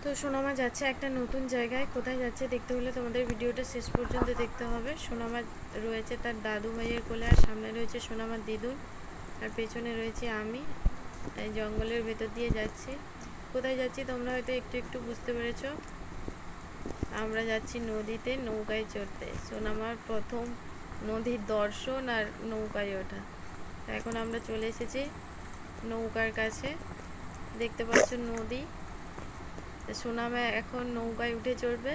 তো সোনামা যাচ্ছে একটা নতুন জায়গায়। কোথায় যাচ্ছে দেখতে হলে তোমাদের ভিডিওটা শেষ পর্যন্ত দেখতে হবে। সোনামা রয়েছে তার দাদু ভাইয়ের কোলে, আর সামনে রয়েছে সোনামার দিদুন, আর পেছনে রয়েছে আমি। এই জঙ্গলের ভেতর দিয়ে যাচ্ছি। কোথায় যাচ্ছি তোমরা হয়তো একটু একটু বুঝতে পেরেছো। আমরা যাচ্ছি নদীতে নৌকায় চড়তে। সোনামার প্রথম নদীর দর্শন আর নৌকায় ওঠা। এখন আমরা চলে এসেছি নৌকার কাছে। দেখতে পাচ্ছ নদী। সোনামা এখন নৌকায় উঠে চড়বে।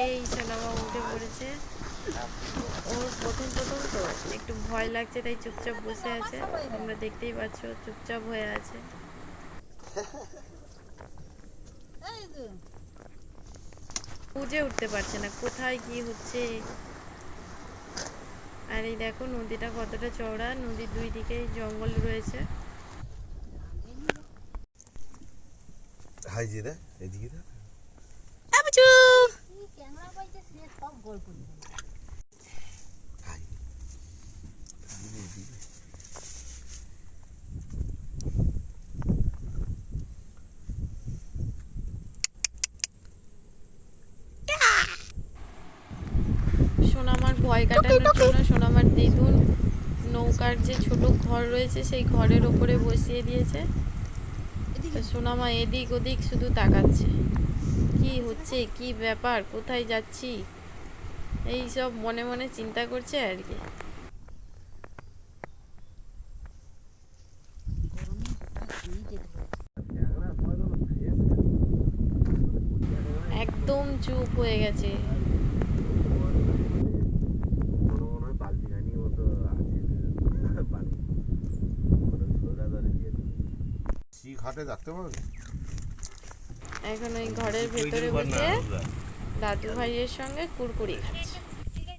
এই সোনামা উঠে পড়েছে। ওর প্রথম প্রথম তো একটু ভয় লাগছে, তাই চুপচাপ বসে আছে। তোমরা দেখতেই পাচ্ছ চুপচাপ হয়ে আছে। বুঝে উঠতে পারছে না কোথায় কি হচ্ছে। আর এই দেখো নদীটা কতটা চওড়া, নদীর দুই দিকেই জঙ্গল রয়েছে। হাই জি রে এদিকে রে আবুচু এই ক্যামেরা পাইছে সে সব গল্প নিয়ে হাই দিদি দিদি সোনামার ভয় কাটানোর জন্য সোনামার দিদুন নৌকার যে ছোট ঘর রয়েছে সেই ঘরের ওপরে বসিয়ে দিয়েছে। তো সোনামা এদিক ওদিক শুধু তাকাচ্ছে, কি হচ্ছে, কি ব্যাপার, কোথায় যাচ্ছি, এই সব মনে মনে চিন্তা করছে আর কি। একদম চুপ হয়ে গেছে। ঘাটে দেখতে পাবে এখন ওই ঘরের ভেতরে বসে দাদু ভাইয়ের সঙ্গে কুরকুরি খাচ্ছে।